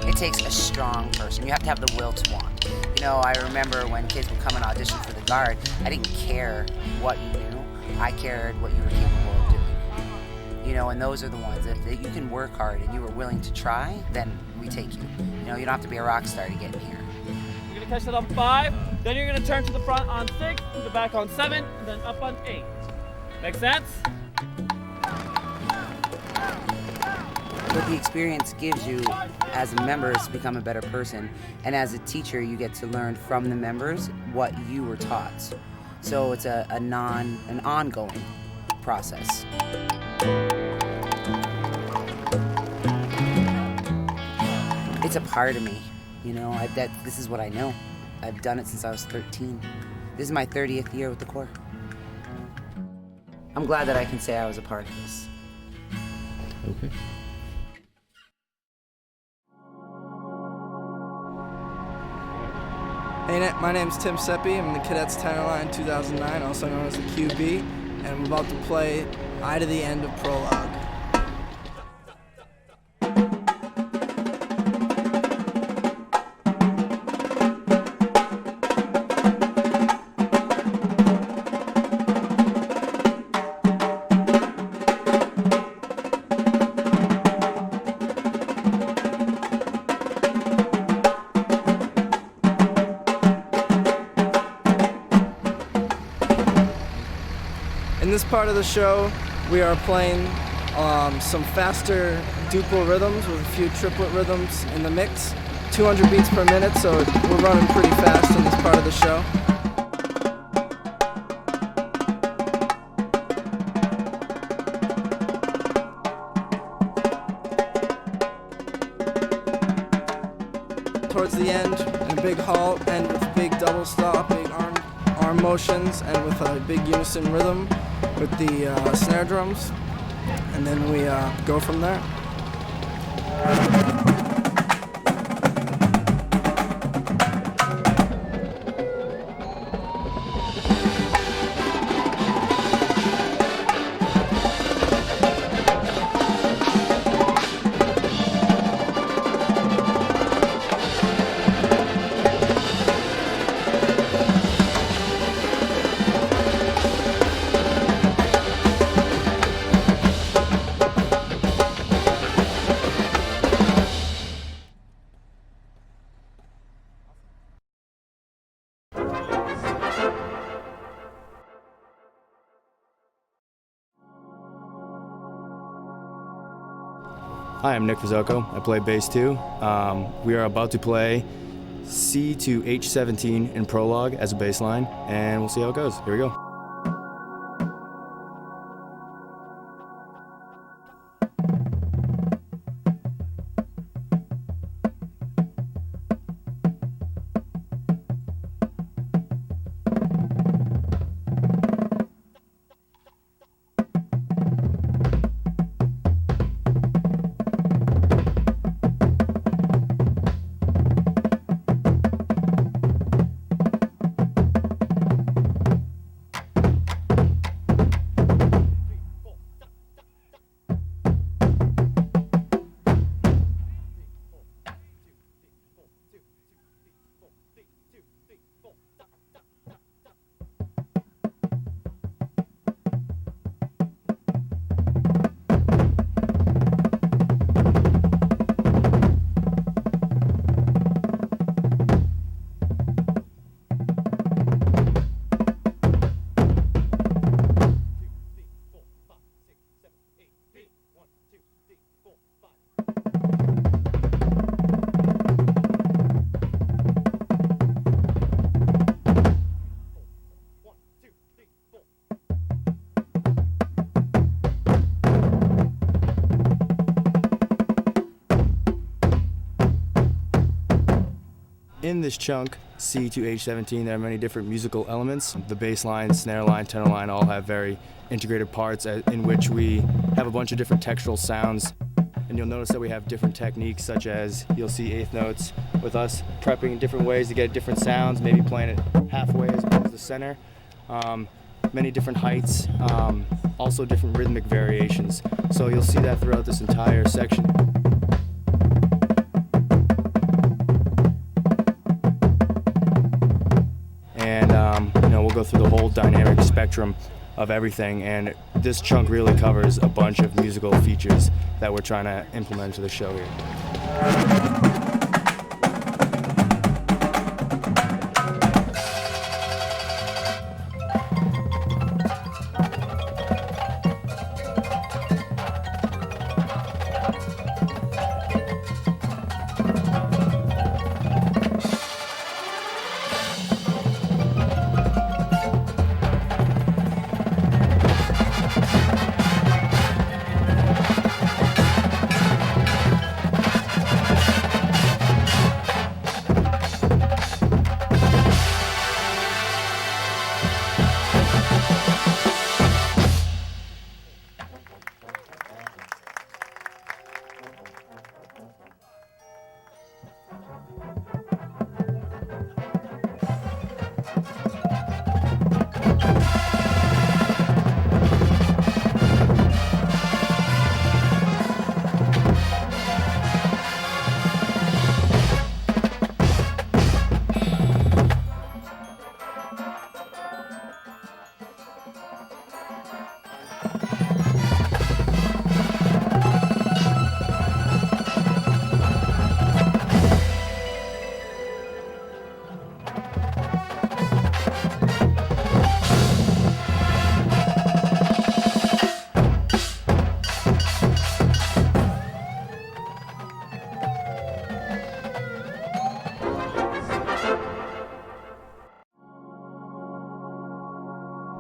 It takes a strong person. You have to have the will to want. You know, I remember when kids would come and audition for the Guard, I didn't care what you knew. I cared what you were capable of doing. You know, and those are the ones, if you can work hard and you were willing to try, then we take you. You know, you don't have to be a rock star to get in here. You're gonna catch that on 5, then you're gonna turn to the front on 6, to the back on 7, and then up on 8. Make sense? What the experience gives you as a member is to become a better person. And as a teacher, you get to learn from the members what you were taught. So it's an ongoing process. It's a part of me, you know, this is what I know. I've done it since I was 13. This is my 30th year with the Corps. I'm glad that I can say I was a part of this. Okay. Hey, my name's Tim Seppi. I'm in the Cadets tenor line 2009, also known as the QB, and I'm about to play Eye to the End of Prologue. In this part of the show, we are playing some faster duple rhythms with a few triplet rhythms in the mix. 200 beats per minute, so we're running pretty fast in this part of the show. the end and a big halt, and with big double stop, big arm motions, and with a big unison rhythm with the snare drums, and then we go from there. Hi, I'm Nick Fazzoco. I play bass too. We are about to play C to H17 in prologue as a bass line, and we'll see how it goes. Here we go. In this chunk, C to H17, there are many different musical elements. The bass line, snare line, tenor line all have very integrated parts in which we have a bunch of different textural sounds. And you'll notice that we have different techniques, such as you'll see eighth notes with us prepping in different ways to get different sounds, maybe playing it halfway as opposed to the center. Many different heights, also different rhythmic variations. So you'll see that throughout this entire section. We'll go through the whole dynamic spectrum of everything, and this chunk really covers a bunch of musical features that we're trying to implement into the show here.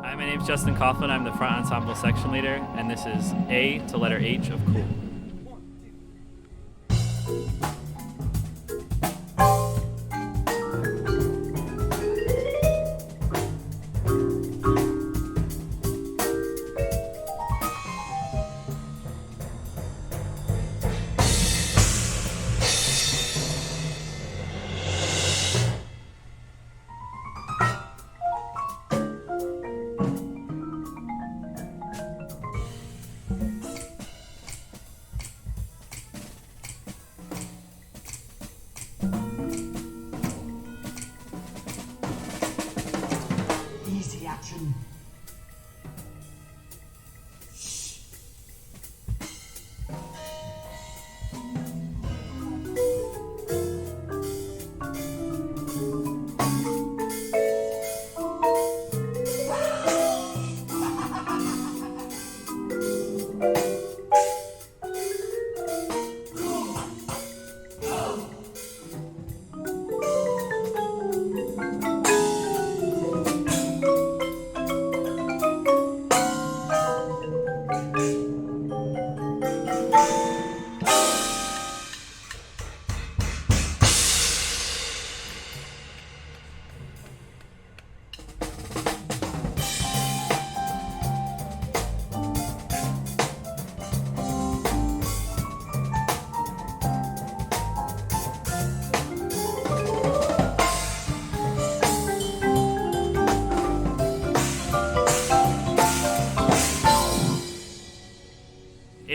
Hi, my name is Justin Coughlin. I'm the front ensemble section leader, and this is A to letter H of cool.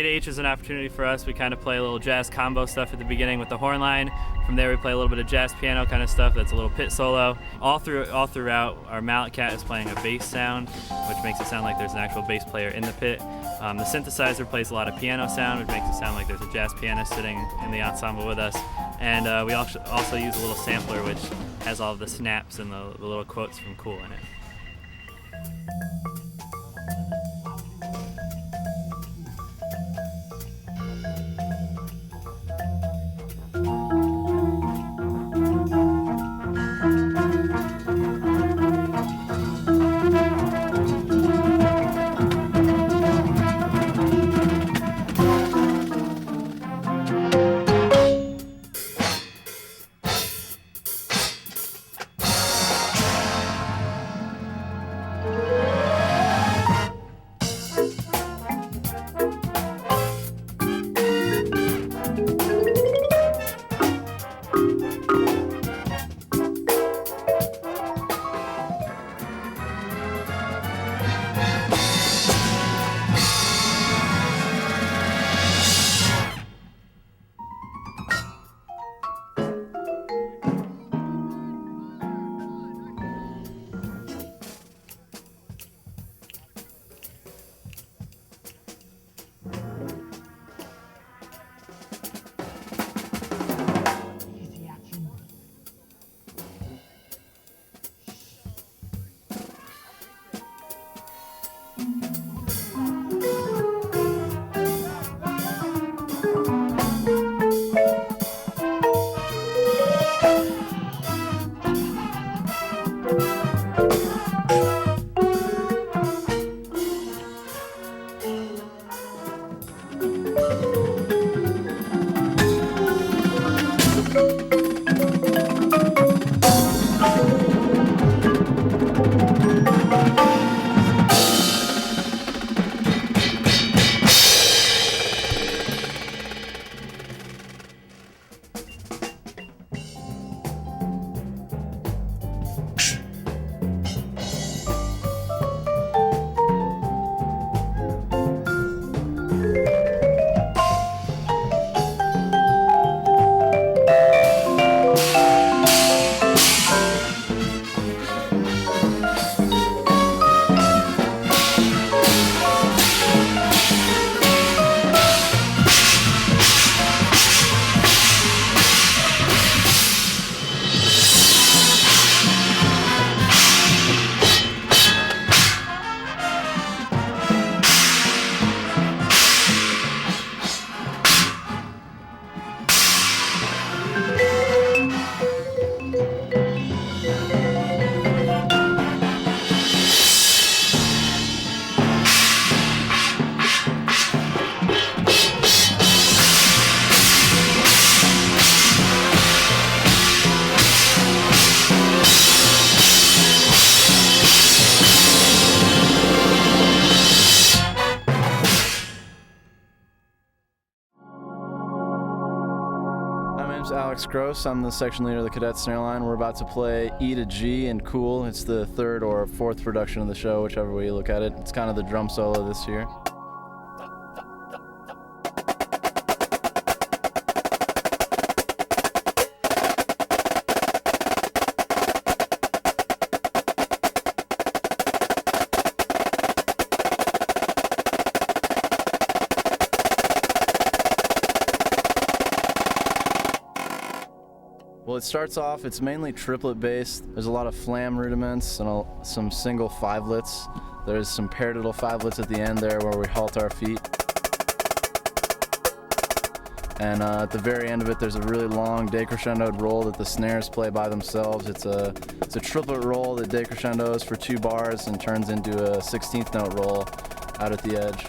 Beta H is an opportunity for us. We kind of play a little jazz combo stuff at the beginning with the horn line. From there we play a little bit of jazz piano kind of stuff that's a little pit solo. All throughout, our mallet cat is playing a bass sound, which makes it sound like there's an actual bass player in the pit. The synthesizer plays a lot of piano sound, which makes it sound like there's a jazz pianist sitting in the ensemble with us. And we also use a little sampler which has all of the snaps and the little quotes from Cool in it. Gross. I'm the section leader of the Cadets snare line. We're about to play E to G and Cool. It's the third or fourth production of the show, whichever way you look at it. It's kind of the drum solo this year. Well, it starts off, it's mainly triplet based. There's a lot of flam rudiments and some single fivelets. There's some paradiddle fivelets at the end there where we halt our feet. And at the very end of it, there's a really long decrescendoed roll that the snares play by themselves. It's a triplet roll that decrescendos for 2 bars and turns into a 16th note roll out at the edge.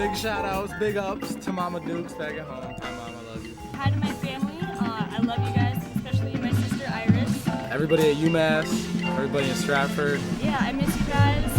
Big shout outs, big ups to Mama Dukes back at home. Hi Mom, I love you. Hi to my family. I love you guys, especially my sister Iris. Everybody at UMass, everybody in Stratford. Yeah, I miss you guys.